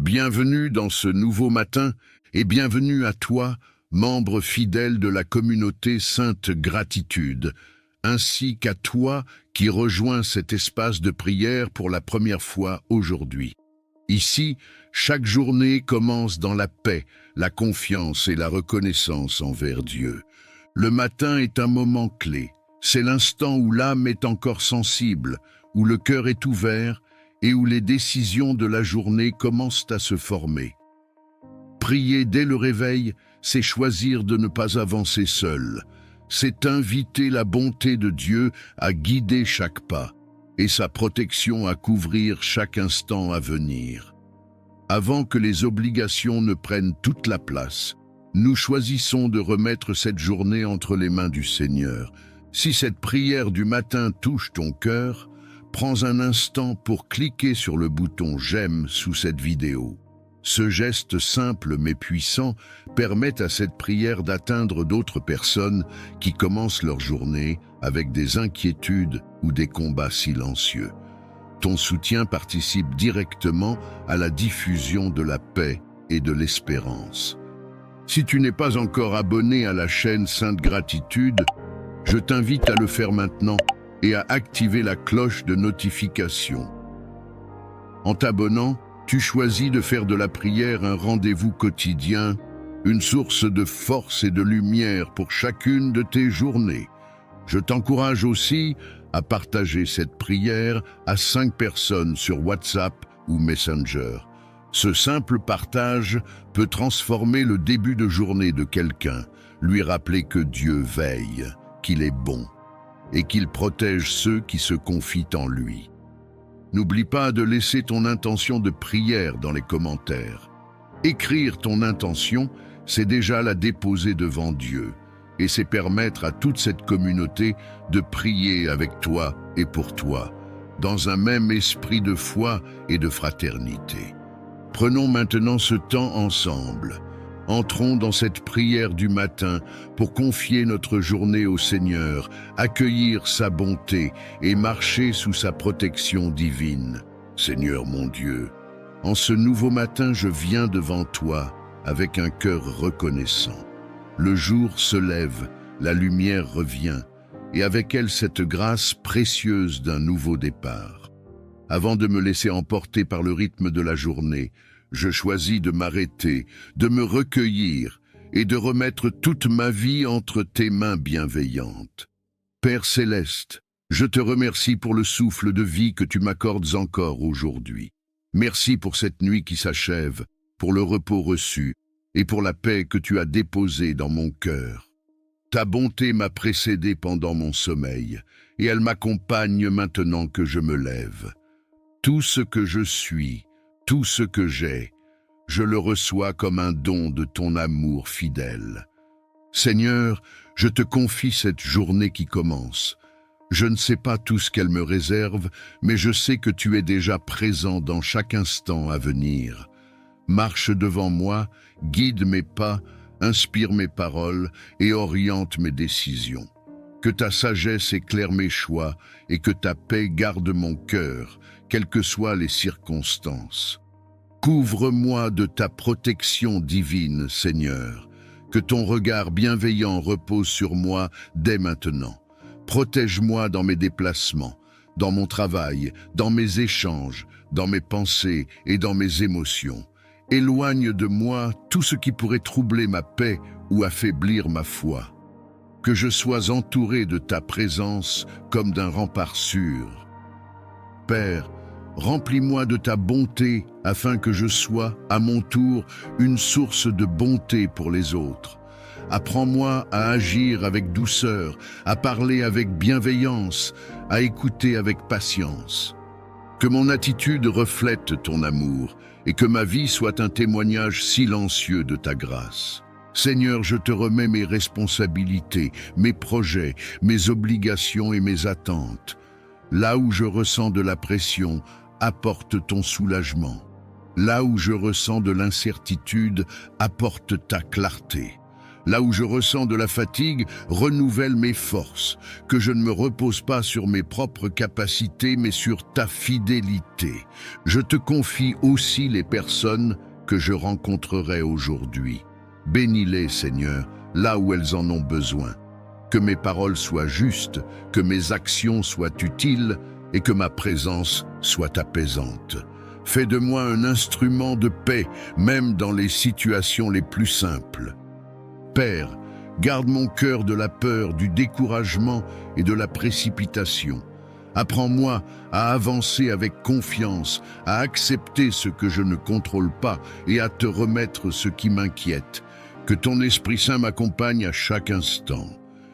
Bienvenue dans ce nouveau matin et bienvenue à toi, membre fidèle de la communauté Sainte Gratitude, ainsi qu'à toi qui rejoins cet espace de prière pour la première fois aujourd'hui. Ici, chaque journée commence dans la paix, la confiance et la reconnaissance envers Dieu. Le matin est un moment clé. C'est l'instant où l'âme est encore sensible, où le cœur est ouvert et où les décisions de la journée commencent à se former. Prier dès le réveil, c'est choisir de ne pas avancer seul. C'est inviter la bonté de Dieu à guider chaque pas et sa protection à couvrir chaque instant à venir. Avant que les obligations ne prennent toute la place, nous choisissons de remettre cette journée entre les mains du Seigneur. Si cette prière du matin touche ton cœur, prends un instant pour cliquer sur le bouton « J'aime » sous cette vidéo. Ce geste simple mais puissant permet à cette prière d'atteindre d'autres personnes qui commencent leur journée avec des inquiétudes ou des combats silencieux. Ton soutien participe directement à la diffusion de la paix et de l'espérance. Si tu n'es pas encore abonné à la chaîne Sainte Gratitude, je t'invite à le faire maintenant et à activer la cloche de notification. En t'abonnant, tu choisis de faire de la prière un rendez-vous quotidien, une source de force et de lumière pour chacune de tes journées. Je t'encourage aussi à partager cette prière à 5 personnes sur WhatsApp ou Messenger. Ce simple partage peut transformer le début de journée de quelqu'un, lui rappeler que Dieu veille, qu'il est bon et qu'il protège ceux qui se confient en lui. N'oublie pas de laisser ton intention de prière dans les commentaires. Écrire ton intention, c'est déjà la déposer devant Dieu, et c'est permettre à toute cette communauté de prier avec toi et pour toi, dans un même esprit de foi et de fraternité. Prenons maintenant ce temps ensemble. Entrons dans cette prière du matin pour confier notre journée au Seigneur, accueillir sa bonté et marcher sous sa protection divine. Seigneur mon Dieu, en ce nouveau matin, je viens devant toi avec un cœur reconnaissant. Le jour se lève, la lumière revient, et avec elle cette grâce précieuse d'un nouveau départ. Avant de me laisser emporter par le rythme de la journée, je choisis de m'arrêter, de me recueillir et de remettre toute ma vie entre tes mains bienveillantes. Père céleste, je te remercie pour le souffle de vie que tu m'accordes encore aujourd'hui. Merci pour cette nuit qui s'achève, pour le repos reçu et pour la paix que tu as déposée dans mon cœur. Ta bonté m'a précédé pendant mon sommeil et elle m'accompagne maintenant que je me lève. Tout ce que je suis, tout ce que j'ai, je le reçois comme un don de ton amour fidèle. Seigneur, je te confie cette journée qui commence. Je ne sais pas tout ce qu'elle me réserve, mais je sais que tu es déjà présent dans chaque instant à venir. Marche devant moi, guide mes pas, inspire mes paroles et oriente mes décisions. Que ta sagesse éclaire mes choix et que ta paix garde mon cœur, quelles que soient les circonstances. Couvre-moi de ta protection divine, Seigneur. Que ton regard bienveillant repose sur moi dès maintenant. Protège-moi dans mes déplacements, dans mon travail, dans mes échanges, dans mes pensées et dans mes émotions. Éloigne de moi tout ce qui pourrait troubler ma paix ou affaiblir ma foi. Que je sois entouré de ta présence comme d'un rempart sûr. Père, remplis-moi de ta bonté afin que je sois, à mon tour, une source de bonté pour les autres. Apprends-moi à agir avec douceur, à parler avec bienveillance, à écouter avec patience. Que mon attitude reflète ton amour et que ma vie soit un témoignage silencieux de ta grâce. Seigneur, je te remets mes responsabilités, mes projets, mes obligations et mes attentes. Là où je ressens de la pression, apporte ton soulagement. Là où je ressens de l'incertitude, apporte ta clarté. Là où je ressens de la fatigue, renouvelle mes forces, que je ne me repose pas sur mes propres capacités, mais sur ta fidélité. Je te confie aussi les personnes que je rencontrerai aujourd'hui. Bénis-les, Seigneur, là où elles en ont besoin. Que mes paroles soient justes, que mes actions soient utiles et que ma présence soit apaisante. Fais de moi un instrument de paix, même dans les situations les plus simples. Père, garde mon cœur de la peur, du découragement et de la précipitation. Apprends-moi à avancer avec confiance, à accepter ce que je ne contrôle pas et à te remettre ce qui m'inquiète. Que ton Esprit Saint m'accompagne à chaque instant,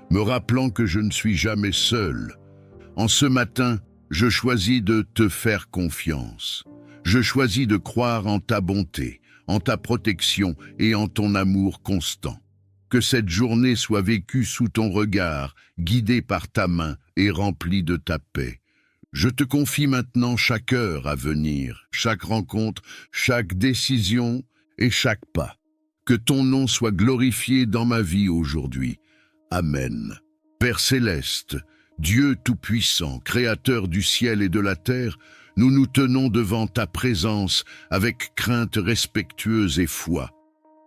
me rappelant que je ne suis jamais seul. En ce matin, je choisis de te faire confiance. Je choisis de croire en ta bonté, en ta protection et en ton amour constant. Que cette journée soit vécue sous ton regard, guidée par ta main et remplie de ta paix. Je te confie maintenant chaque heure à venir, chaque rencontre, chaque décision et chaque pas. Que ton nom soit glorifié dans ma vie aujourd'hui. Amen. Père céleste, Dieu tout-puissant, créateur du ciel et de la terre, nous nous tenons devant ta présence avec crainte respectueuse et foi.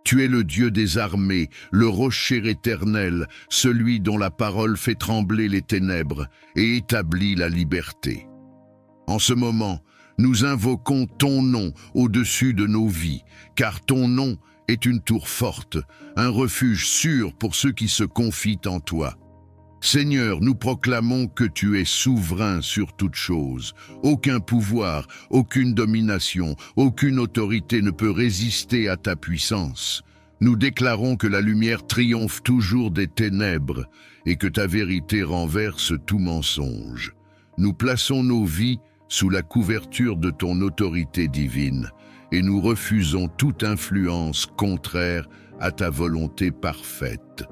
Tu es le Dieu des armées, le rocher éternel, celui dont la parole fait trembler les ténèbres et établit la liberté. En ce moment, nous invoquons ton nom au-dessus de nos vies, car ton nom est une tour forte, un refuge sûr pour ceux qui se confient en toi. Seigneur, nous proclamons que tu es souverain sur toute chose. Aucun pouvoir, aucune domination, aucune autorité ne peut résister à ta puissance. Nous déclarons que la lumière triomphe toujours des ténèbres et que ta vérité renverse tout mensonge. Nous plaçons nos vies sous la couverture de ton autorité divine et nous refusons toute influence contraire à ta volonté parfaite.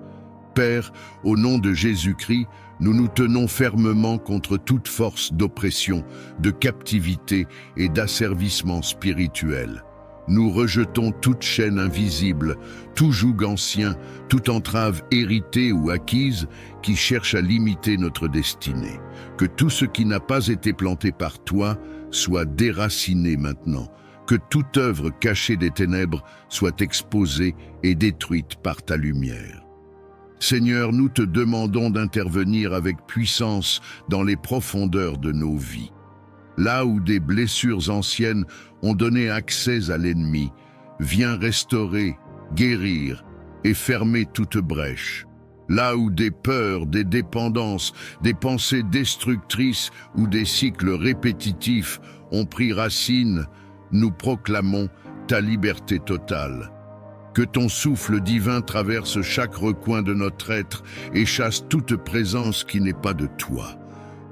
Père, au nom de Jésus-Christ, nous nous tenons fermement contre toute force d'oppression, de captivité et d'asservissement spirituel. Nous rejetons toute chaîne invisible, tout joug ancien, toute entrave héritée ou acquise qui cherche à limiter notre destinée. Que tout ce qui n'a pas été planté par toi soit déraciné maintenant. Que toute œuvre cachée des ténèbres soit exposée et détruite par ta lumière. Seigneur, nous te demandons d'intervenir avec puissance dans les profondeurs de nos vies. Là où des blessures anciennes ont donné accès à l'ennemi, viens restaurer, guérir et fermer toute brèche. Là où des peurs, des dépendances, des pensées destructrices ou des cycles répétitifs ont pris racine, nous proclamons ta liberté totale. Que ton souffle divin traverse chaque recoin de notre être et chasse toute présence qui n'est pas de toi.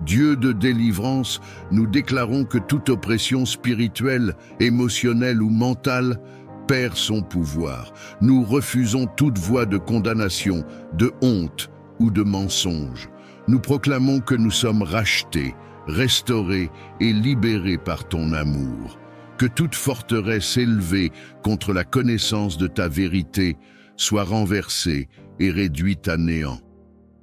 Dieu de délivrance, nous déclarons que toute oppression spirituelle, émotionnelle ou mentale perd son pouvoir. Nous refusons toute voie de condamnation, de honte ou de mensonge. Nous proclamons que nous sommes rachetés, restaurés et libérés par ton amour. Que toute forteresse élevée contre la connaissance de ta vérité soit renversée et réduite à néant.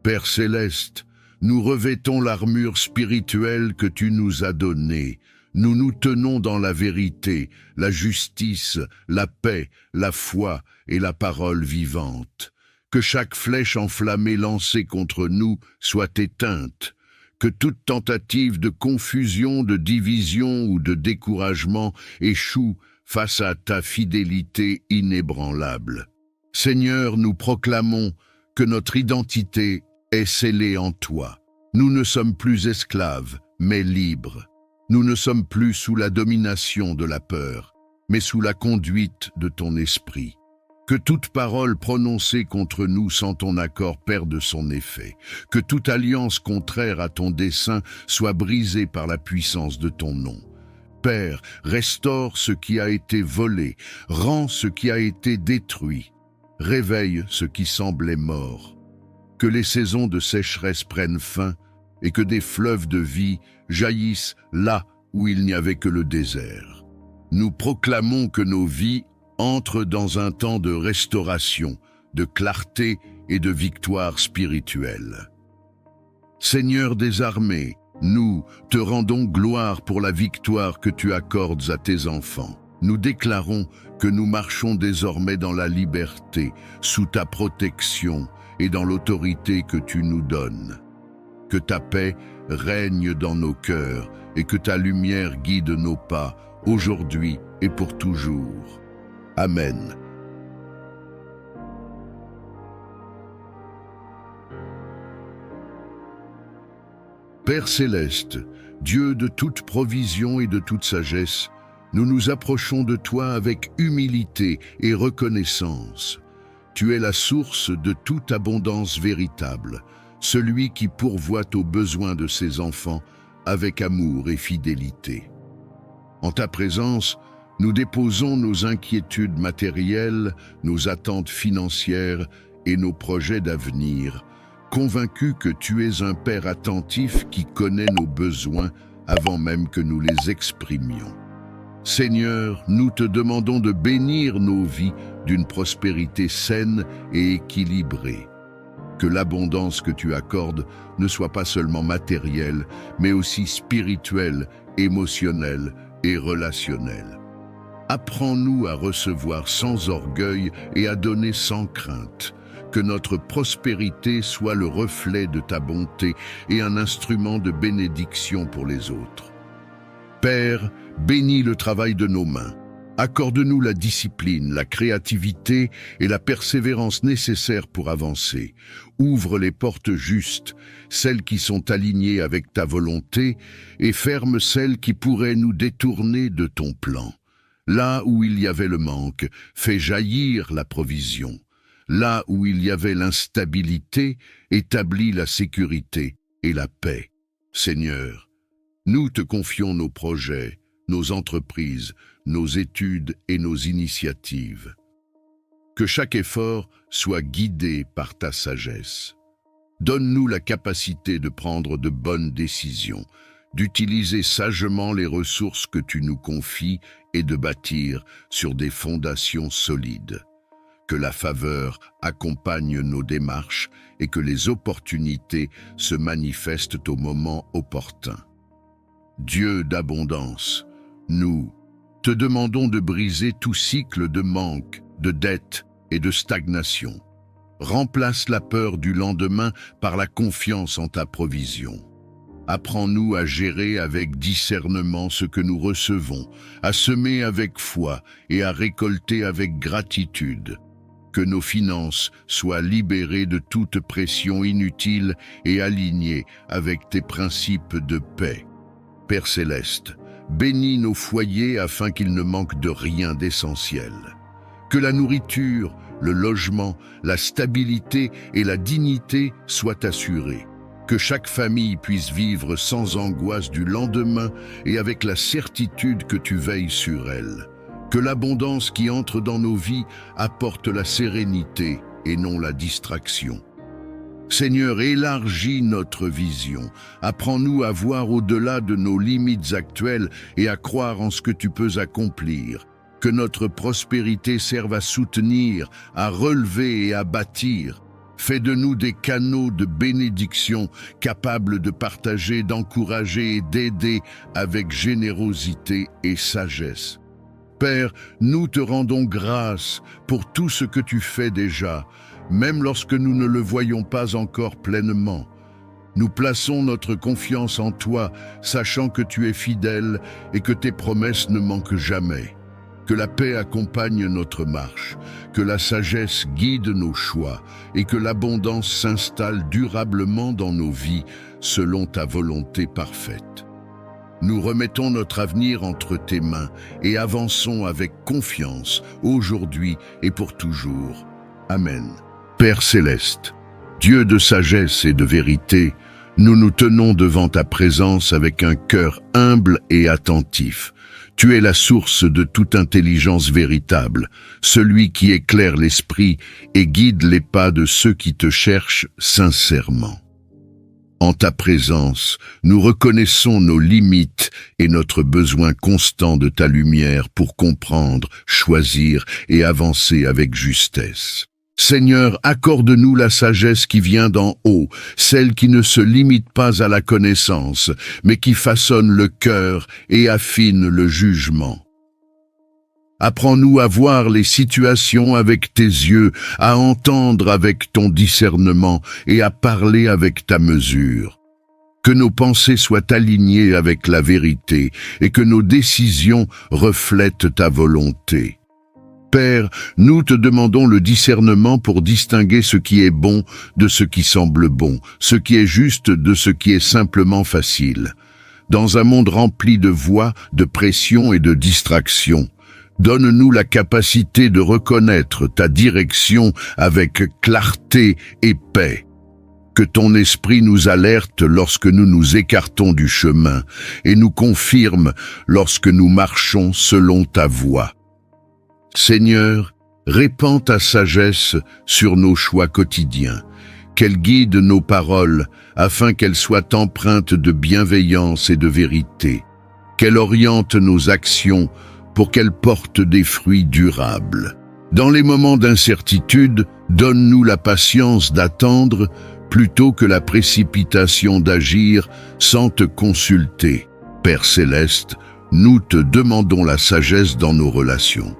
Père céleste, nous revêtons l'armure spirituelle que tu nous as donnée. Nous nous tenons dans la vérité, la justice, la paix, la foi et la parole vivante. Que chaque flèche enflammée lancée contre nous soit éteinte. Que toute tentative de confusion, de division ou de découragement échoue face à ta fidélité inébranlable. Seigneur, nous proclamons que notre identité est scellée en toi. Nous ne sommes plus esclaves, mais libres. Nous ne sommes plus sous la domination de la peur, mais sous la conduite de ton esprit. Que toute parole prononcée contre nous sans ton accord perde son effet. Que toute alliance contraire à ton dessein soit brisée par la puissance de ton nom. Père, restaure ce qui a été volé, rends ce qui a été détruit, réveille ce qui semblait mort. Que les saisons de sécheresse prennent fin et que des fleuves de vie jaillissent là où il n'y avait que le désert. Nous proclamons que nos vies entre dans un temps de restauration, de clarté et de victoire spirituelle. Seigneur des armées, nous te rendons gloire pour la victoire que tu accordes à tes enfants. Nous déclarons que nous marchons désormais dans la liberté, sous ta protection et dans l'autorité que tu nous donnes. Que ta paix règne dans nos cœurs et que ta lumière guide nos pas, aujourd'hui et pour toujours. Amen. Père céleste, Dieu de toute provision et de toute sagesse, nous nous approchons de toi avec humilité et reconnaissance. Tu es la source de toute abondance véritable, celui qui pourvoit aux besoins de ses enfants avec amour et fidélité. En ta présence, nous déposons nos inquiétudes matérielles, nos attentes financières et nos projets d'avenir, convaincus que tu es un Père attentif qui connaît nos besoins avant même que nous les exprimions. Seigneur, nous te demandons de bénir nos vies d'une prospérité saine et équilibrée. Que l'abondance que tu accordes ne soit pas seulement matérielle, mais aussi spirituelle, émotionnelle et relationnelle. Apprends-nous à recevoir sans orgueil et à donner sans crainte. Que notre prospérité soit le reflet de ta bonté et un instrument de bénédiction pour les autres. Père, bénis le travail de nos mains. Accorde-nous la discipline, la créativité et la persévérance nécessaires pour avancer. Ouvre les portes justes, celles qui sont alignées avec ta volonté, et ferme celles qui pourraient nous détourner de ton plan. Là où il y avait le manque, fais jaillir la provision. Là où il y avait l'instabilité, établis la sécurité et la paix. Seigneur, nous te confions nos projets, nos entreprises, nos études et nos initiatives. Que chaque effort soit guidé par ta sagesse. Donne-nous la capacité de prendre de bonnes décisions, d'utiliser sagement les ressources que tu nous confies et de bâtir sur des fondations solides. Que la faveur accompagne nos démarches et que les opportunités se manifestent au moment opportun. Dieu d'abondance, nous te demandons de briser tout cycle de manque, de dette et de stagnation. Remplace la peur du lendemain par la confiance en ta provision. Apprends-nous à gérer avec discernement ce que nous recevons, à semer avec foi et à récolter avec gratitude. Que nos finances soient libérées de toute pression inutile et alignées avec tes principes de paix. Père céleste, bénis nos foyers afin qu'ils ne manquent de rien d'essentiel. Que la nourriture, le logement, la stabilité et la dignité soient assurés. Que chaque famille puisse vivre sans angoisse du lendemain et avec la certitude que tu veilles sur elle. Que l'abondance qui entre dans nos vies apporte la sérénité et non la distraction. Seigneur, élargis notre vision. Apprends-nous à voir au-delà de nos limites actuelles et à croire en ce que tu peux accomplir. Que notre prospérité serve à soutenir, à relever et à bâtir. Fais de nous des canaux de bénédiction capables de partager, d'encourager et d'aider avec générosité et sagesse. Père, nous te rendons grâce pour tout ce que tu fais déjà, même lorsque nous ne le voyons pas encore pleinement. Nous plaçons notre confiance en toi, sachant que tu es fidèle et que tes promesses ne manquent jamais. Que la paix accompagne notre marche, que la sagesse guide nos choix et que l'abondance s'installe durablement dans nos vies selon ta volonté parfaite. Nous remettons notre avenir entre tes mains et avançons avec confiance aujourd'hui et pour toujours. Amen. Père céleste, Dieu de sagesse et de vérité, nous nous tenons devant ta présence avec un cœur humble et attentif. Tu es la source de toute intelligence véritable, celui qui éclaire l'esprit et guide les pas de ceux qui te cherchent sincèrement. En ta présence, nous reconnaissons nos limites et notre besoin constant de ta lumière pour comprendre, choisir et avancer avec justesse. Seigneur, accorde-nous la sagesse qui vient d'en haut, celle qui ne se limite pas à la connaissance, mais qui façonne le cœur et affine le jugement. Apprends-nous à voir les situations avec tes yeux, à entendre avec ton discernement et à parler avec ta mesure. Que nos pensées soient alignées avec la vérité et que nos décisions reflètent ta volonté. Père, nous te demandons le discernement pour distinguer ce qui est bon de ce qui semble bon, ce qui est juste de ce qui est simplement facile. Dans un monde rempli de voix, de pression et de distractions, donne-nous la capacité de reconnaître ta direction avec clarté et paix. Que ton esprit nous alerte lorsque nous nous écartons du chemin et nous confirme lorsque nous marchons selon ta voie. Seigneur, répands ta sagesse sur nos choix quotidiens, qu'elle guide nos paroles afin qu'elles soient empreintes de bienveillance et de vérité, qu'elle oriente nos actions pour qu'elles portent des fruits durables. Dans les moments d'incertitude, donne-nous la patience d'attendre plutôt que la précipitation d'agir sans te consulter. Père céleste, nous te demandons la sagesse dans nos relations.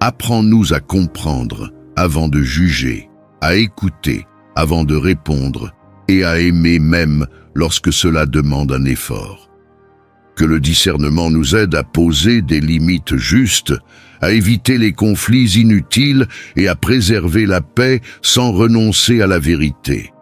Apprends-nous à comprendre avant de juger, à écouter avant de répondre et à aimer même lorsque cela demande un effort. Que le discernement nous aide à poser des limites justes, à éviter les conflits inutiles et à préserver la paix sans renoncer à la vérité.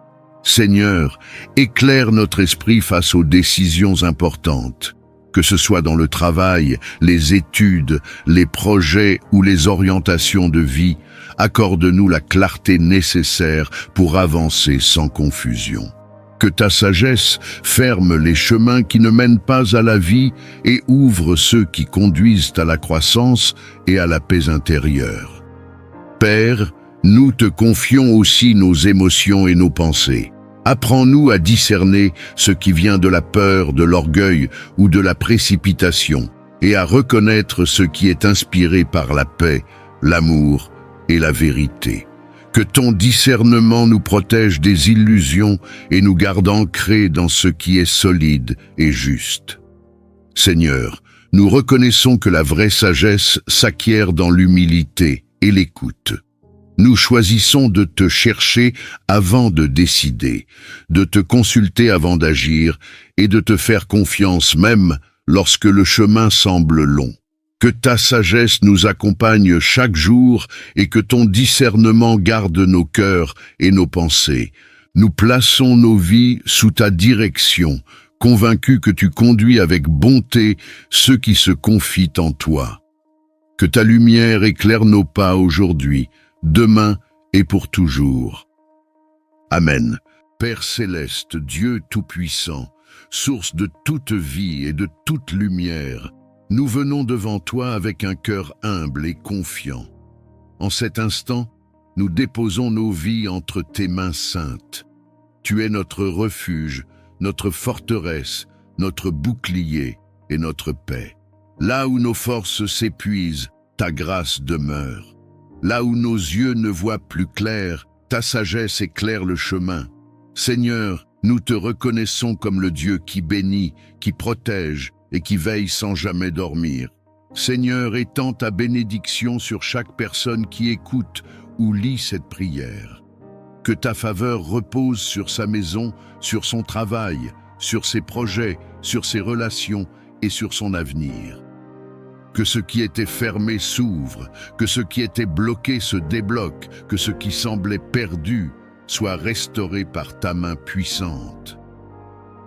Seigneur, éclaire notre esprit face aux décisions importantes. Que ce soit dans le travail, les études, les projets ou les orientations de vie, accorde-nous la clarté nécessaire pour avancer sans confusion. Que ta sagesse ferme les chemins qui ne mènent pas à la vie et ouvre ceux qui conduisent à la croissance et à la paix intérieure. Père, nous te confions aussi nos émotions et nos pensées. Apprends-nous à discerner ce qui vient de la peur, de l'orgueil ou de la précipitation, et à reconnaître ce qui est inspiré par la paix, l'amour et la vérité. Que ton discernement nous protège des illusions et nous garde ancrés dans ce qui est solide et juste. Seigneur, nous reconnaissons que la vraie sagesse s'acquiert dans l'humilité et l'écoute. Nous choisissons de te chercher avant de décider, de te consulter avant d'agir et de te faire confiance même lorsque le chemin semble long. Que ta sagesse nous accompagne chaque jour et que ton discernement garde nos cœurs et nos pensées. Nous plaçons nos vies sous ta direction, convaincus que tu conduis avec bonté ceux qui se confient en toi. Que ta lumière éclaire nos pas aujourd'hui, demain et pour toujours. Amen. Père céleste, Dieu tout-puissant, source de toute vie et de toute lumière, nous venons devant toi avec un cœur humble et confiant. En cet instant, nous déposons nos vies entre tes mains saintes. Tu es notre refuge, notre forteresse, notre bouclier et notre paix. Là où nos forces s'épuisent, ta grâce demeure. Là où nos yeux ne voient plus clair, ta sagesse éclaire le chemin. Seigneur, nous te reconnaissons comme le Dieu qui bénit, qui protège et qui veille sans jamais dormir. Seigneur, étends ta bénédiction sur chaque personne qui écoute ou lit cette prière. Que ta faveur repose sur sa maison, sur son travail, sur ses projets, sur ses relations et sur son avenir. Que ce qui était fermé s'ouvre, que ce qui était bloqué se débloque, que ce qui semblait perdu soit restauré par ta main puissante.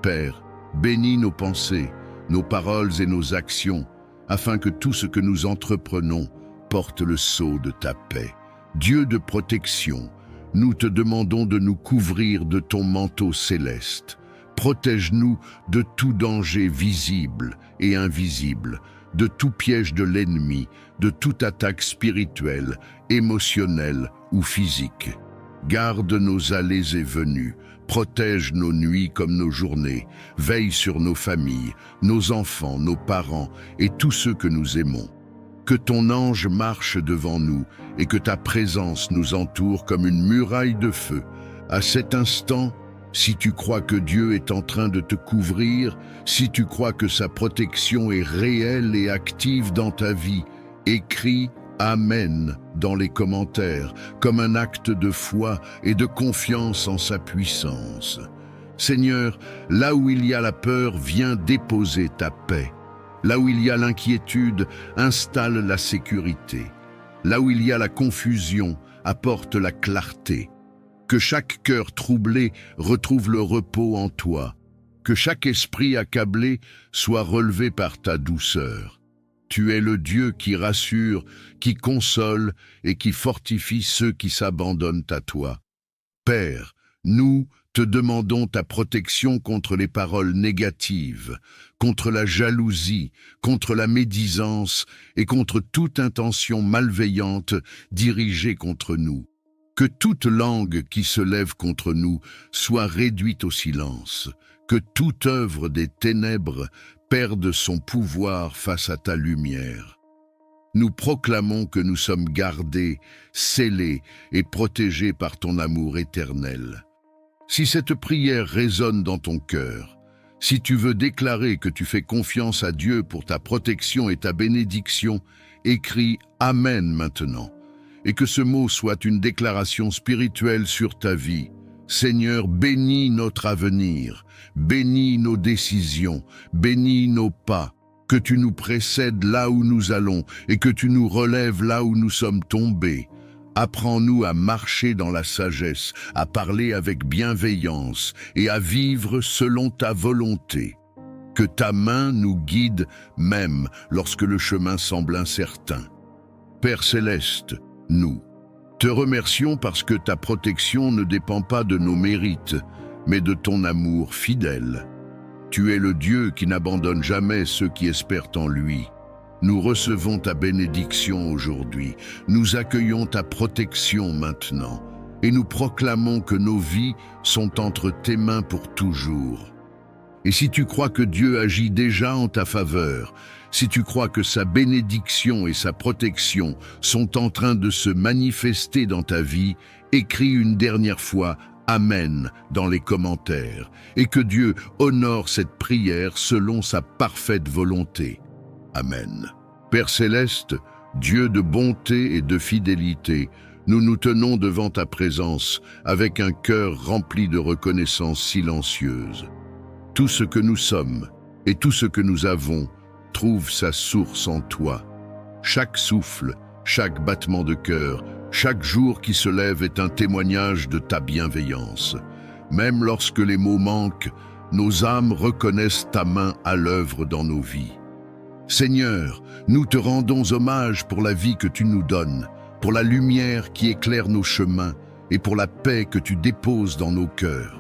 Père, bénis nos pensées, nos paroles et nos actions, afin que tout ce que nous entreprenons porte le sceau de ta paix. Dieu de protection, nous te demandons de nous couvrir de ton manteau céleste. Protège-nous de tout danger visible et invisible, de tout piège de l'ennemi, de toute attaque spirituelle, émotionnelle ou physique. Garde nos allées et venues, protège nos nuits comme nos journées, veille sur nos familles, nos enfants, nos parents et tous ceux que nous aimons. Que ton ange marche devant nous et que ta présence nous entoure comme une muraille de feu. À cet instant, si tu crois que Dieu est en train de te couvrir, si tu crois que sa protection est réelle et active dans ta vie, écris Amen dans les commentaires, comme un acte de foi et de confiance en sa puissance. Seigneur, là où il y a la peur, viens déposer ta paix. Là où il y a l'inquiétude, installe la sécurité. Là où il y a la confusion, apporte la clarté. Que chaque cœur troublé retrouve le repos en toi. Que chaque esprit accablé soit relevé par ta douceur. Tu es le Dieu qui rassure, qui console et qui fortifie ceux qui s'abandonnent à toi. Père, nous te demandons ta protection contre les paroles négatives, contre la jalousie, contre la médisance et contre toute intention malveillante dirigée contre nous. Que toute langue qui se lève contre nous soit réduite au silence, que toute œuvre des ténèbres perde son pouvoir face à ta lumière. Nous proclamons que nous sommes gardés, scellés et protégés par ton amour éternel. Si cette prière résonne dans ton cœur, si tu veux déclarer que tu fais confiance à Dieu pour ta protection et ta bénédiction, écris Amen maintenant, et que ce mot soit une déclaration spirituelle sur ta vie. Seigneur, bénis notre avenir, bénis nos décisions, bénis nos pas, que tu nous précèdes là où nous allons et que tu nous relèves là où nous sommes tombés. Apprends-nous à marcher dans la sagesse, à parler avec bienveillance et à vivre selon ta volonté. Que ta main nous guide même lorsque le chemin semble incertain. Père céleste, nous te remercions parce que ta protection ne dépend pas de nos mérites, mais de ton amour fidèle. Tu es le Dieu qui n'abandonne jamais ceux qui espèrent en lui. Nous recevons ta bénédiction aujourd'hui, nous accueillons ta protection maintenant, et nous proclamons que nos vies sont entre tes mains pour toujours. Et si tu crois que Dieu agit déjà en ta faveur, si tu crois que sa bénédiction et sa protection sont en train de se manifester dans ta vie, écris une dernière fois Amen dans les commentaires, et que Dieu honore cette prière selon sa parfaite volonté. Amen. Père céleste, Dieu de bonté et de fidélité, nous nous tenons devant ta présence avec un cœur rempli de reconnaissance silencieuse. Tout ce que nous sommes et tout ce que nous avons trouve sa source en toi. Chaque souffle, chaque battement de cœur, chaque jour qui se lève est un témoignage de ta bienveillance. Même lorsque les mots manquent, nos âmes reconnaissent ta main à l'œuvre dans nos vies. Seigneur, nous te rendons hommage pour la vie que tu nous donnes, pour la lumière qui éclaire nos chemins et pour la paix que tu déposes dans nos cœurs.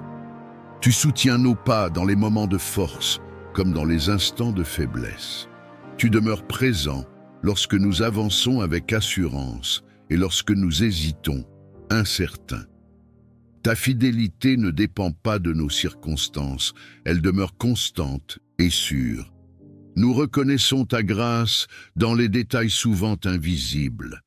Tu soutiens nos pas dans les moments de force comme dans les instants de faiblesse. Tu demeures présent lorsque nous avançons avec assurance et lorsque nous hésitons, incertains. Ta fidélité ne dépend pas de nos circonstances, elle demeure constante et sûre. Nous reconnaissons ta grâce dans les détails souvent invisibles,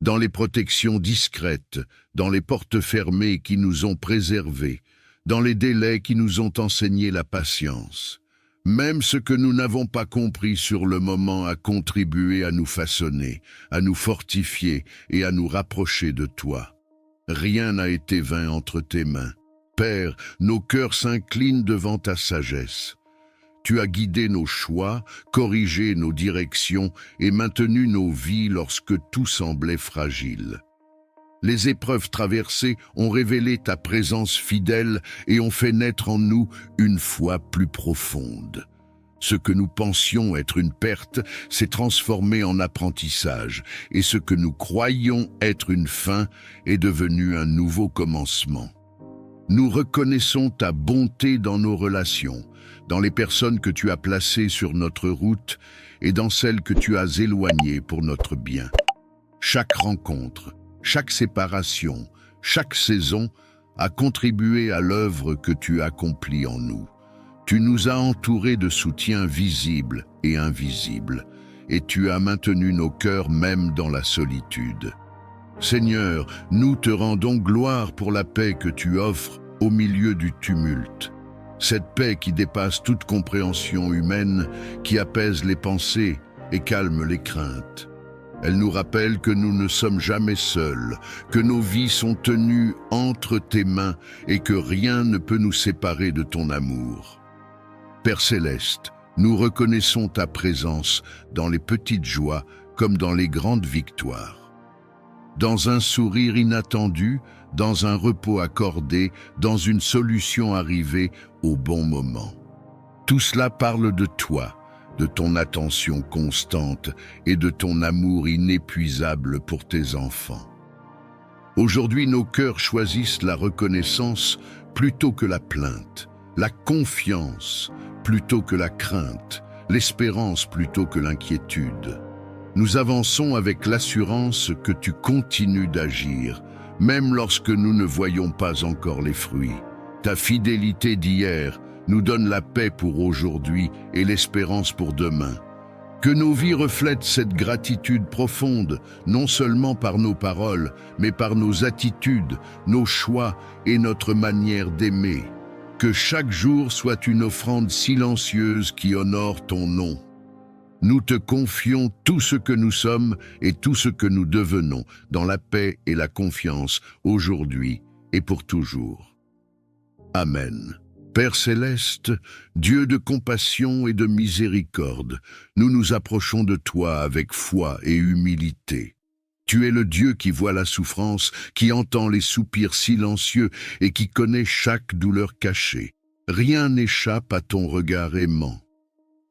dans les protections discrètes, dans les portes fermées qui nous ont préservés, dans les délais qui nous ont enseigné la patience. Même ce que nous n'avons pas compris sur le moment a contribué à nous façonner, à nous fortifier et à nous rapprocher de toi. Rien n'a été vain entre tes mains. Père, nos cœurs s'inclinent devant ta sagesse. Tu as guidé nos choix, corrigé nos directions et maintenu nos vies lorsque tout semblait fragile. Les épreuves traversées ont révélé ta présence fidèle et ont fait naître en nous une foi plus profonde. Ce que nous pensions être une perte s'est transformé en apprentissage, et ce que nous croyions être une fin est devenu un nouveau commencement. Nous reconnaissons ta bonté dans nos relations, dans les personnes que tu as placées sur notre route et dans celles que tu as éloignées pour notre bien. Chaque rencontre, chaque séparation, chaque saison a contribué à l'œuvre que tu accomplis en nous. Tu nous as entourés de soutien visible et invisible, et tu as maintenu nos cœurs même dans la solitude. Seigneur, nous te rendons gloire pour la paix que tu offres au milieu du tumulte. Cette paix qui dépasse toute compréhension humaine, qui apaise les pensées et calme les craintes. Elle nous rappelle que nous ne sommes jamais seuls, que nos vies sont tenues entre tes mains et que rien ne peut nous séparer de ton amour. Père céleste, nous reconnaissons ta présence dans les petites joies comme dans les grandes victoires. Dans un sourire inattendu, dans un repos accordé, dans une solution arrivée au bon moment. Tout cela parle de toi, de ton attention constante et de ton amour inépuisable pour tes enfants. Aujourd'hui, nos cœurs choisissent la reconnaissance plutôt que la plainte, la confiance plutôt que la crainte, l'espérance plutôt que l'inquiétude. Nous avançons avec l'assurance que tu continues d'agir, même lorsque nous ne voyons pas encore les fruits. Ta fidélité d'hier nous donne la paix pour aujourd'hui et l'espérance pour demain. Que nos vies reflètent cette gratitude profonde, non seulement par nos paroles, mais par nos attitudes, nos choix et notre manière d'aimer. Que chaque jour soit une offrande silencieuse qui honore ton nom. Nous te confions tout ce que nous sommes et tout ce que nous devenons dans la paix et la confiance aujourd'hui et pour toujours. Amen. Père céleste, Dieu de compassion et de miséricorde, nous nous approchons de toi avec foi et humilité. Tu es le Dieu qui voit la souffrance, qui entend les soupirs silencieux et qui connaît chaque douleur cachée. Rien n'échappe à ton regard aimant.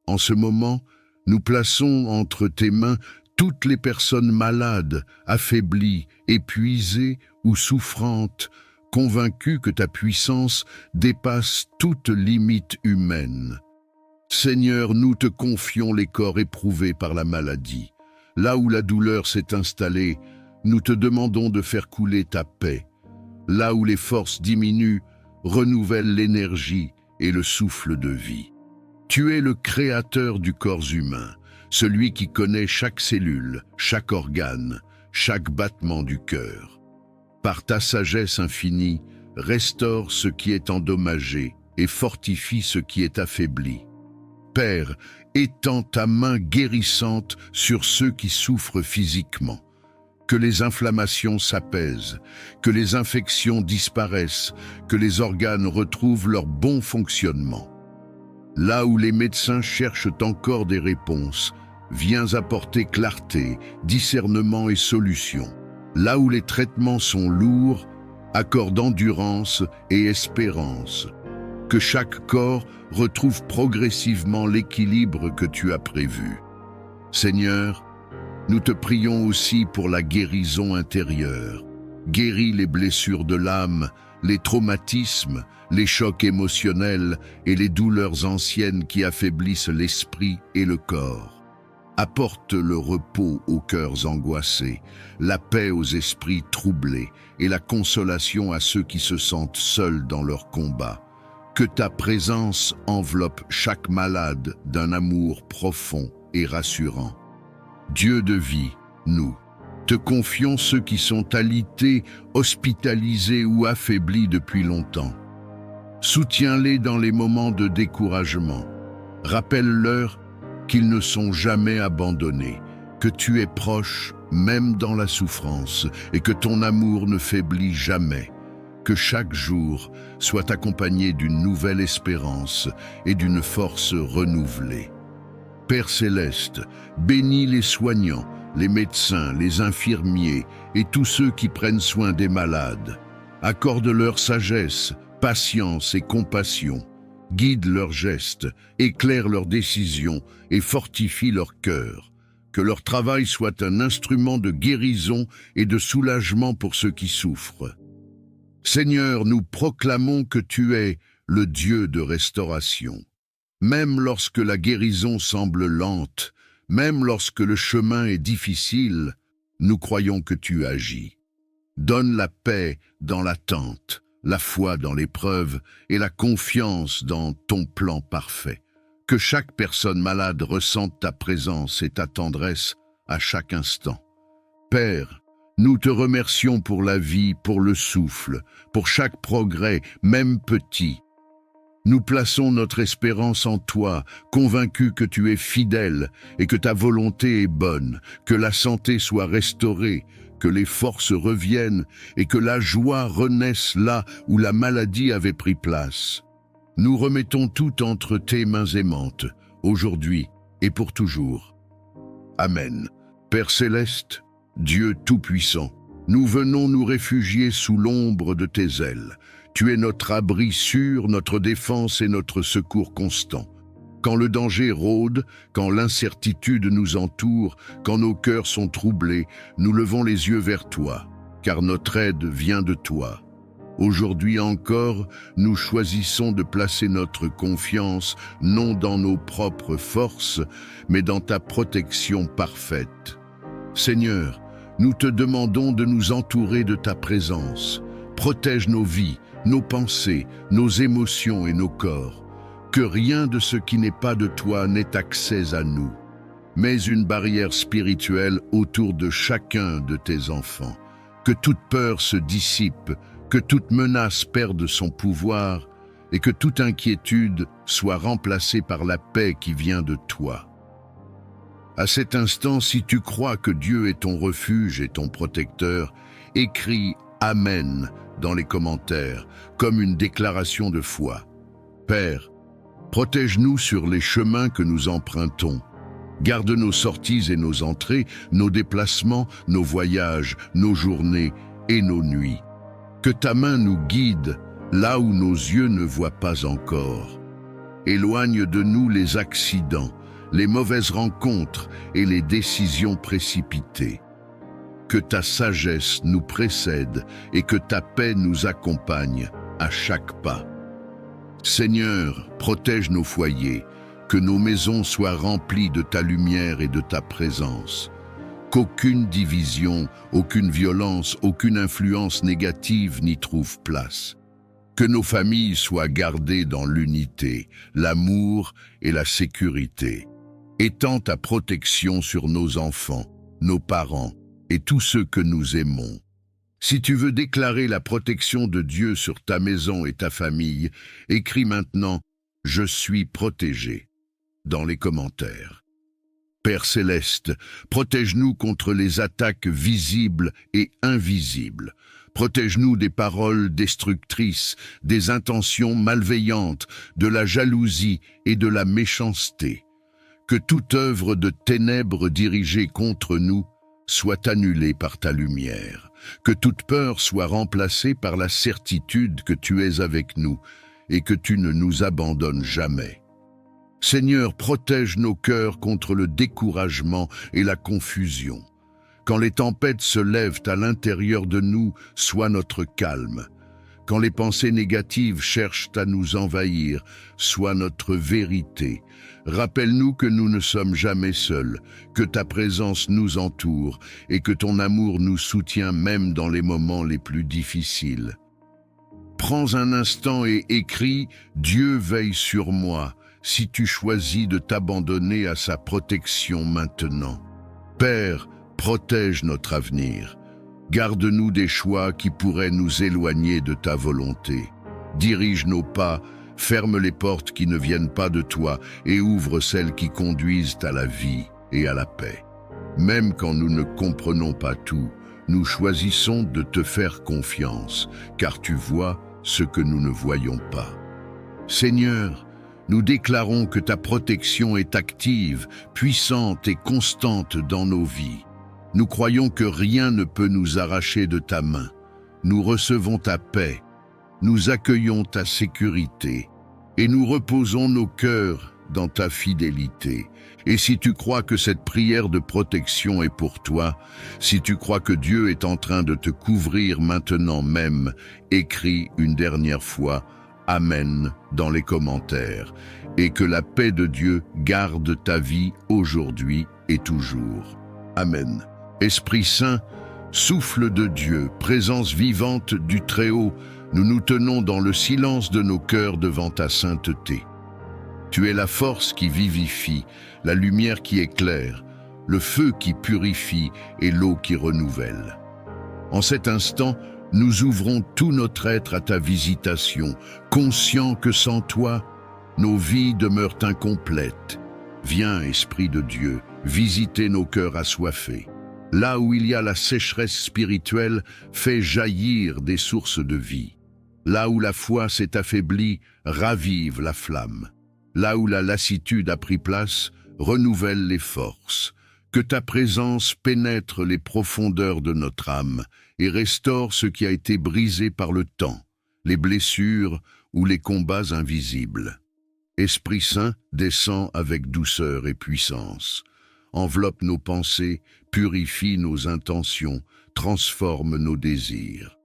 En ce moment, nous plaçons entre tes mains toutes les personnes malades, affaiblies, épuisées ou souffrantes, convaincues que ta puissance dépasse toute limite humaine. Seigneur, nous te confions les corps éprouvés par la maladie. Là où la douleur s'est installée, nous te demandons de faire couler ta paix. Là où les forces diminuent, renouvelle l'énergie et le souffle de vie. Tu es le créateur du corps humain, celui qui connaît chaque cellule, chaque organe, chaque battement du cœur. Par ta sagesse infinie, restaure ce qui est endommagé et fortifie ce qui est affaibli. Père, étends ta main guérissante sur ceux qui souffrent physiquement. Que les inflammations s'apaisent, que les infections disparaissent, que les organes retrouvent leur bon fonctionnement. Là où les médecins cherchent encore des réponses, viens apporter clarté, discernement et solution. Là où les traitements sont lourds, accorde endurance et espérance. Que chaque corps retrouve progressivement l'équilibre que tu as prévu. Seigneur, nous te prions aussi pour la guérison intérieure. Guéris les blessures de l'âme, les traumatismes, les chocs émotionnels et les douleurs anciennes qui affaiblissent l'esprit et le corps. Apporte le repos aux cœurs angoissés, la paix aux esprits troublés et la consolation à ceux qui se sentent seuls dans leur combat. Que ta présence enveloppe chaque malade d'un amour profond et rassurant. Dieu de vie, nous te confions ceux qui sont alités, hospitalisés ou affaiblis depuis longtemps. Soutiens-les dans les moments de découragement. Rappelle-leur qu'ils ne sont jamais abandonnés, que tu es proche même dans la souffrance et que ton amour ne faiblit jamais. Que chaque jour soit accompagné d'une nouvelle espérance et d'une force renouvelée. Père céleste, bénis les soignants, les médecins, les infirmiers et tous ceux qui prennent soin des malades. Accorde-leur sagesse, patience et compassion. Guide leurs gestes, éclaire leurs décisions et fortifie leur cœur. Que leur travail soit un instrument de guérison et de soulagement pour ceux qui souffrent. Seigneur, nous proclamons que tu es le Dieu de restauration. Même lorsque la guérison semble lente, même lorsque le chemin est difficile, nous croyons que tu agis. Donne la paix dans l'attente, la foi dans l'épreuve et la confiance dans ton plan parfait. Que chaque personne malade ressente ta présence et ta tendresse à chaque instant. Père, nous te remercions pour la vie, pour le souffle, pour chaque progrès, même petit. Nous plaçons notre espérance en toi, convaincus que tu es fidèle et que ta volonté est bonne, que la santé soit restaurée, que les forces reviennent et que la joie renaisse là où la maladie avait pris place. Nous remettons tout entre tes mains aimantes, aujourd'hui et pour toujours. Amen. Père céleste, Dieu tout-puissant, nous venons nous réfugier sous l'ombre de tes ailes. Tu es notre abri sûr, notre défense et notre secours constant. Quand le danger rôde, quand l'incertitude nous entoure, quand nos cœurs sont troublés, nous levons les yeux vers toi, car notre aide vient de toi. Aujourd'hui encore, nous choisissons de placer notre confiance non dans nos propres forces, mais dans ta protection parfaite. Seigneur, nous te demandons de nous entourer de ta présence. Protège nos vies, nos pensées, nos émotions et nos corps. Que rien de ce qui n'est pas de toi n'ait accès à nous. Mets une barrière spirituelle autour de chacun de tes enfants. Que toute peur se dissipe, que toute menace perde son pouvoir et que toute inquiétude soit remplacée par la paix qui vient de toi. À cet instant, si tu crois que Dieu est ton refuge et ton protecteur, écris « Amen » dans les commentaires, comme une déclaration de foi. Père, protège-nous sur les chemins que nous empruntons. Garde nos sorties et nos entrées, nos déplacements, nos voyages, nos journées et nos nuits. Que ta main nous guide là où nos yeux ne voient pas encore. Éloigne de nous les accidents, les mauvaises rencontres et les décisions précipitées. Que ta sagesse nous précède et que ta paix nous accompagne à chaque pas. Seigneur, protège nos foyers, que nos maisons soient remplies de ta lumière et de ta présence. Qu'aucune division, aucune violence, aucune influence négative n'y trouve place. Que nos familles soient gardées dans l'unité, l'amour et la sécurité. Étends ta protection sur nos enfants, nos parents et tous ceux que nous aimons. Si tu veux déclarer la protection de Dieu sur ta maison et ta famille, écris maintenant « Je suis protégé » dans les commentaires. Père céleste, protège-nous contre les attaques visibles et invisibles. Protège-nous des paroles destructrices, des intentions malveillantes, de la jalousie et de la méchanceté. Que toute œuvre de ténèbres dirigée contre nous soit annulée par ta lumière. Que toute peur soit remplacée par la certitude que tu es avec nous et que tu ne nous abandonnes jamais. Seigneur, protège nos cœurs contre le découragement et la confusion. Quand les tempêtes se lèvent à l'intérieur de nous, sois notre calme. Quand les pensées négatives cherchent à nous envahir, sois notre vérité. Rappelle-nous que nous ne sommes jamais seuls, que ta présence nous entoure et que ton amour nous soutient même dans les moments les plus difficiles. Prends un instant et écris « Dieu veille sur moi » si tu choisis de t'abandonner à sa protection maintenant. Père, protège notre avenir. Garde-nous des choix qui pourraient nous éloigner de ta volonté. Dirige nos pas, ferme les portes qui ne viennent pas de toi et ouvre celles qui conduisent à la vie et à la paix. Même quand nous ne comprenons pas tout, nous choisissons de te faire confiance, car tu vois ce que nous ne voyons pas. Seigneur, nous déclarons que ta protection est active, puissante et constante dans nos vies. Nous croyons que rien ne peut nous arracher de ta main. Nous recevons ta paix, nous accueillons ta sécurité et nous reposons nos cœurs dans ta fidélité. Et si tu crois que cette prière de protection est pour toi, si tu crois que Dieu est en train de te couvrir maintenant même, écris une dernière fois « Amen » dans les commentaires et que la paix de Dieu garde ta vie aujourd'hui et toujours. Amen. Esprit Saint, souffle de Dieu, présence vivante du Très-Haut, nous nous tenons dans le silence de nos cœurs devant ta sainteté. Tu es la force qui vivifie, la lumière qui éclaire, le feu qui purifie et l'eau qui renouvelle. En cet instant, nous ouvrons tout notre être à ta visitation, conscients que sans toi, nos vies demeurent incomplètes. Viens, Esprit de Dieu, visiter nos cœurs assoiffés. Là où il y a la sécheresse spirituelle, fais jaillir des sources de vie. Là où la foi s'est affaiblie, ravive la flamme. Là où la lassitude a pris place, renouvelle les forces. Que ta présence pénètre les profondeurs de notre âme et restaure ce qui a été brisé par le temps, les blessures ou les combats invisibles. Esprit Saint, descend avec douceur et puissance. Enveloppe nos pensées, purifie nos intentions, transforme nos désirs.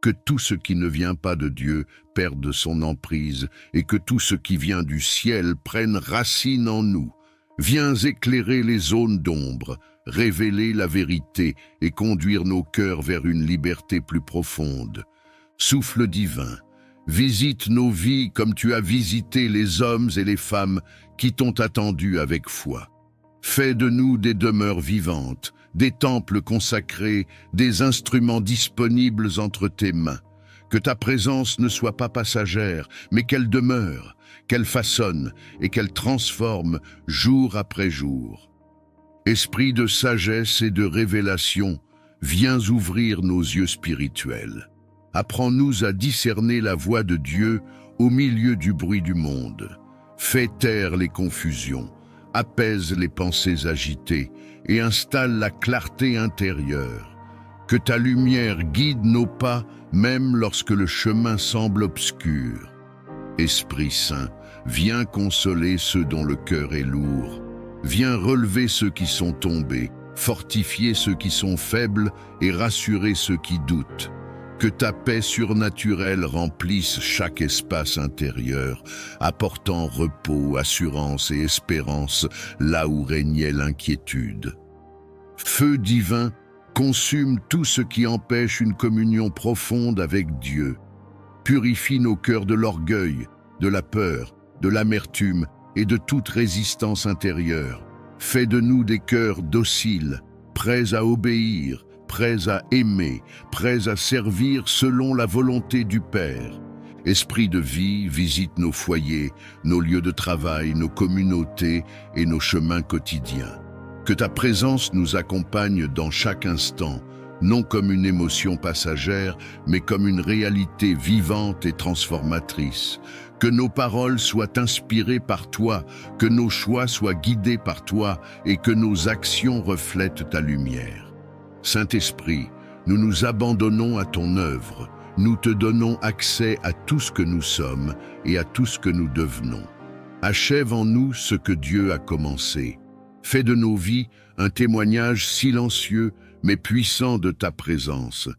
Que tout ce qui ne vient pas de Dieu perde son emprise et que tout ce qui vient du ciel prenne racine en nous. Viens éclairer les zones d'ombre, révéler la vérité et conduire nos cœurs vers une liberté plus profonde. Souffle divin, visite nos vies comme tu as visité les hommes et les femmes qui t'ont attendu avec foi. Fais de nous des demeures vivantes, des temples consacrés, des instruments disponibles entre tes mains. Que ta présence ne soit pas passagère, mais qu'elle demeure, qu'elle façonne et qu'elle transforme jour après jour. Esprit de sagesse et de révélation, viens ouvrir nos yeux spirituels. Apprends-nous à discerner la voix de Dieu au milieu du bruit du monde. Fais taire les confusions, apaise les pensées agitées et installe la clarté intérieure. Que ta lumière guide nos pas même lorsque le chemin semble obscur. Esprit Saint, viens consoler ceux dont le cœur est lourd. Viens relever ceux qui sont tombés, fortifier ceux qui sont faibles et rassurer ceux qui doutent. Que ta paix surnaturelle remplisse chaque espace intérieur, apportant repos, assurance et espérance là où régnait l'inquiétude. Feu divin, consume tout ce qui empêche une communion profonde avec Dieu. Purifie nos cœurs de l'orgueil, de la peur, de l'amertume et de toute résistance intérieure. Fais de nous des cœurs dociles, prêts à obéir, prêts à aimer, prêts à servir selon la volonté du Père. Esprit de vie, visite nos foyers, nos lieux de travail, nos communautés et nos chemins quotidiens. Que ta présence nous accompagne dans chaque instant, non comme une émotion passagère, mais comme une réalité vivante et transformatrice. Que nos paroles soient inspirées par toi, que nos choix soient guidés par toi et que nos actions reflètent ta lumière. Saint-Esprit, nous nous abandonnons à ton œuvre, nous te donnons accès à tout ce que nous sommes et à tout ce que nous devenons. Achève en nous ce que Dieu a commencé. Fais de nos vies un témoignage silencieux mais puissant de ta présence.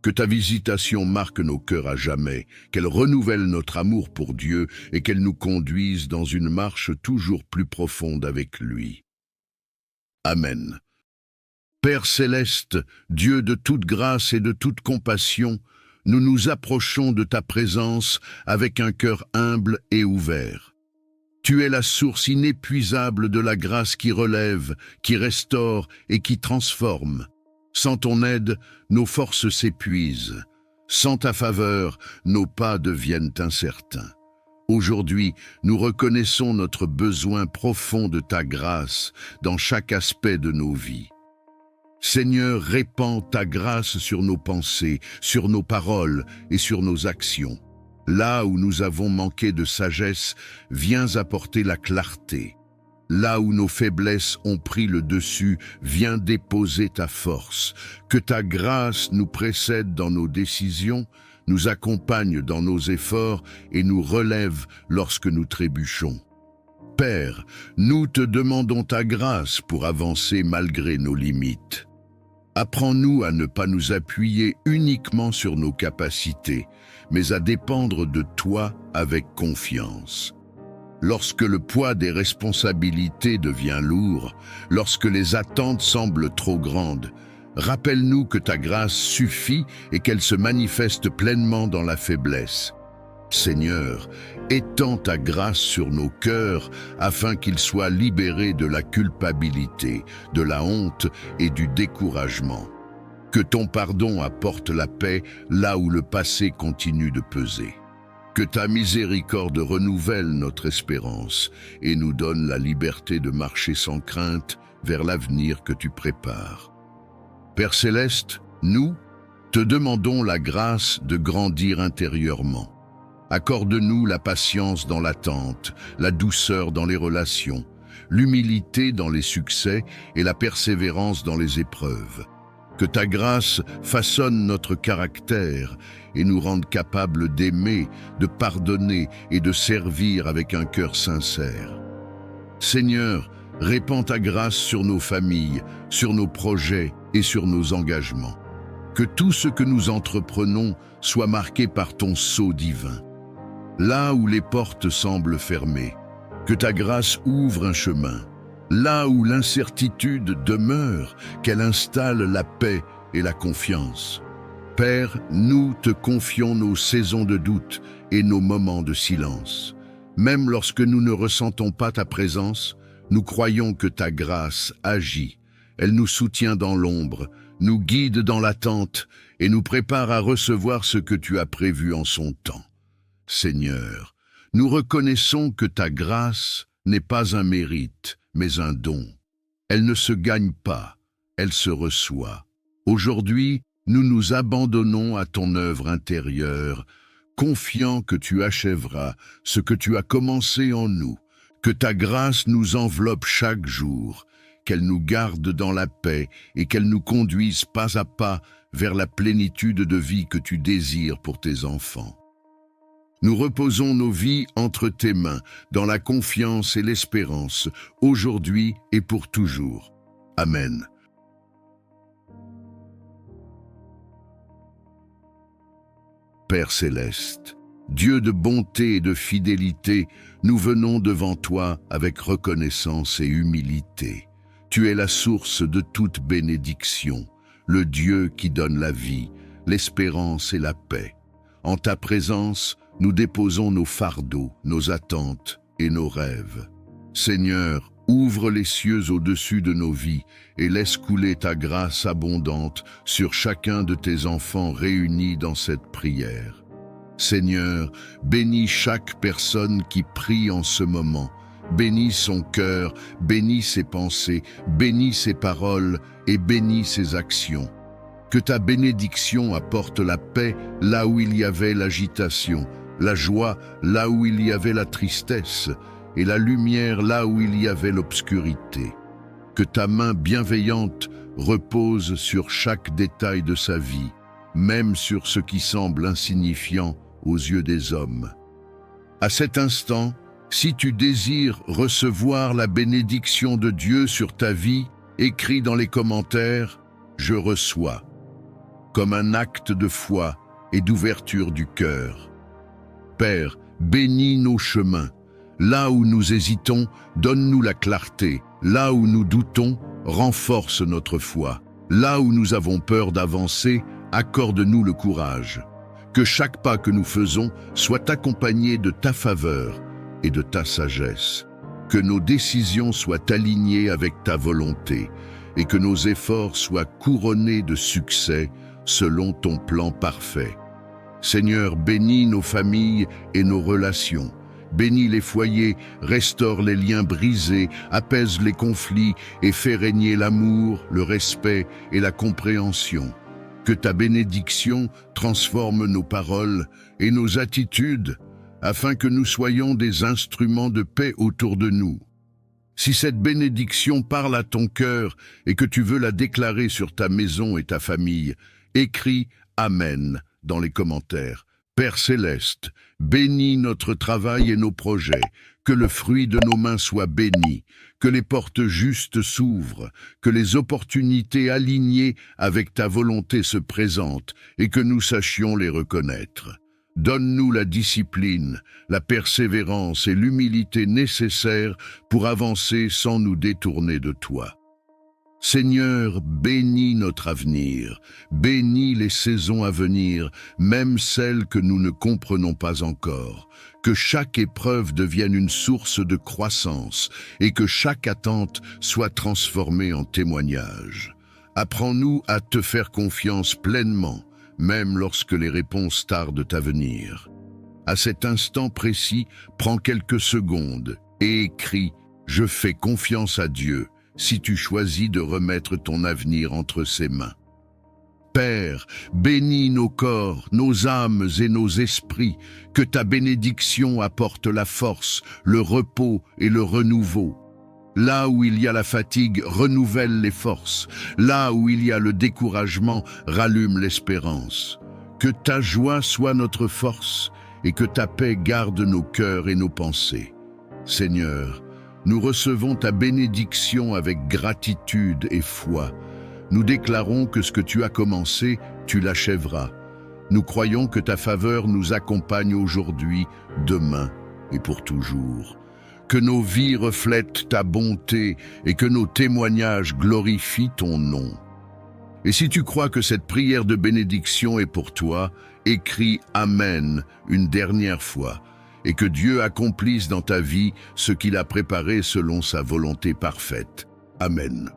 Que ta visitation marque nos cœurs à jamais, qu'elle renouvelle notre amour pour Dieu et qu'elle nous conduise dans une marche toujours plus profonde avec lui. Amen. Père céleste, Dieu de toute grâce et de toute compassion, nous nous approchons de ta présence avec un cœur humble et ouvert. Tu es la source inépuisable de la grâce qui relève, qui restaure et qui transforme. Sans ton aide, nos forces s'épuisent. Sans ta faveur, nos pas deviennent incertains. Aujourd'hui, nous reconnaissons notre besoin profond de ta grâce dans chaque aspect de nos vies. Seigneur, répands ta grâce sur nos pensées, sur nos paroles et sur nos actions. Là où nous avons manqué de sagesse, viens apporter la clarté. Là où nos faiblesses ont pris le dessus, viens déposer ta force. Que ta grâce nous précède dans nos décisions, nous accompagne dans nos efforts et nous relève lorsque nous trébuchons. Père, nous te demandons ta grâce pour avancer malgré nos limites. Apprends-nous à ne pas nous appuyer uniquement sur nos capacités, mais à dépendre de toi avec confiance. Lorsque le poids des responsabilités devient lourd, lorsque les attentes semblent trop grandes, rappelle-nous que ta grâce suffit et qu'elle se manifeste pleinement dans la faiblesse. Seigneur, étends ta grâce sur nos cœurs afin qu'ils soient libérés de la culpabilité, de la honte et du découragement. Que ton pardon apporte la paix là où le passé continue de peser. Que ta miséricorde renouvelle notre espérance et nous donne la liberté de marcher sans crainte vers l'avenir que tu prépares. Père céleste, nous te demandons la grâce de grandir intérieurement. Accorde-nous la patience dans l'attente, la douceur dans les relations, l'humilité dans les succès et la persévérance dans les épreuves. Que ta grâce façonne notre caractère et nous rende capables d'aimer, de pardonner et de servir avec un cœur sincère. Seigneur, répands ta grâce sur nos familles, sur nos projets et sur nos engagements. Que tout ce que nous entreprenons soit marqué par ton sceau divin. Là où les portes semblent fermées, que ta grâce ouvre un chemin. Là où l'incertitude demeure, qu'elle installe la paix et la confiance. Père, nous te confions nos saisons de doute et nos moments de silence. Même lorsque nous ne ressentons pas ta présence, nous croyons que ta grâce agit. Elle nous soutient dans l'ombre, nous guide dans l'attente et nous prépare à recevoir ce que tu as prévu en son temps. Seigneur, nous reconnaissons que ta grâce n'est pas un mérite, mais un don. Elle ne se gagne pas, elle se reçoit. Aujourd'hui, nous nous abandonnons à ton œuvre intérieure, confiant que tu achèveras ce que tu as commencé en nous, que ta grâce nous enveloppe chaque jour, qu'elle nous garde dans la paix et qu'elle nous conduise pas à pas vers la plénitude de vie que tu désires pour tes enfants. Nous reposons nos vies entre tes mains, dans la confiance et l'espérance, aujourd'hui et pour toujours. Amen. Père céleste, Dieu de bonté et de fidélité, nous venons devant toi avec reconnaissance et humilité. Tu es la source de toute bénédiction, le Dieu qui donne la vie, l'espérance et la paix. En ta présence, nous déposons nos fardeaux, nos attentes et nos rêves. Seigneur, ouvre les cieux au-dessus de nos vies et laisse couler ta grâce abondante sur chacun de tes enfants réunis dans cette prière. Seigneur, bénis chaque personne qui prie en ce moment. Bénis son cœur, bénis ses pensées, bénis ses paroles et bénis ses actions. Que ta bénédiction apporte la paix là où il y avait l'agitation, la joie là où il y avait la tristesse et la lumière là où il y avait l'obscurité. Que ta main bienveillante repose sur chaque détail de sa vie, même sur ce qui semble insignifiant aux yeux des hommes. À cet instant, si tu désires recevoir la bénédiction de Dieu sur ta vie, écris dans les commentaires « Je reçois » comme un acte de foi et d'ouverture du cœur. Père, bénis nos chemins. Là où nous hésitons, donne-nous la clarté. Là où nous doutons, renforce notre foi. Là où nous avons peur d'avancer, accorde-nous le courage. Que chaque pas que nous faisons soit accompagné de ta faveur et de ta sagesse. Que nos décisions soient alignées avec ta volonté et que nos efforts soient couronnés de succès selon ton plan parfait. Seigneur, bénis nos familles et nos relations. Bénis les foyers, restaure les liens brisés, apaise les conflits et fais régner l'amour, le respect et la compréhension. Que ta bénédiction transforme nos paroles et nos attitudes afin que nous soyons des instruments de paix autour de nous. Si cette bénédiction parle à ton cœur et que tu veux la déclarer sur ta maison et ta famille, écris « Amen » dans les commentaires. Père céleste, bénis notre travail et nos projets, que le fruit de nos mains soit béni, que les portes justes s'ouvrent, que les opportunités alignées avec ta volonté se présentent et que nous sachions les reconnaître. Donne-nous la discipline, la persévérance et l'humilité nécessaires pour avancer sans nous détourner de toi. Seigneur, bénis notre avenir, bénis les saisons à venir, même celles que nous ne comprenons pas encore. Que chaque épreuve devienne une source de croissance et que chaque attente soit transformée en témoignage. Apprends-nous à te faire confiance pleinement, même lorsque les réponses tardent à venir. À cet instant précis, prends quelques secondes et écris « Je fais confiance à Dieu » si tu choisis de remettre ton avenir entre ses mains. Père, bénis nos corps, nos âmes et nos esprits, que ta bénédiction apporte la force, le repos et le renouveau. Là où il y a la fatigue, renouvelle les forces. Là où il y a le découragement, rallume l'espérance. Que ta joie soit notre force et que ta paix garde nos cœurs et nos pensées. Seigneur, nous recevons ta bénédiction avec gratitude et foi. Nous déclarons que ce que tu as commencé, tu l'achèveras. Nous croyons que ta faveur nous accompagne aujourd'hui, demain et pour toujours. Que nos vies reflètent ta bonté et que nos témoignages glorifient ton nom. Et si tu crois que cette prière de bénédiction est pour toi, écris « Amen » une dernière fois. Et que Dieu accomplisse dans ta vie ce qu'il a préparé selon sa volonté parfaite. Amen.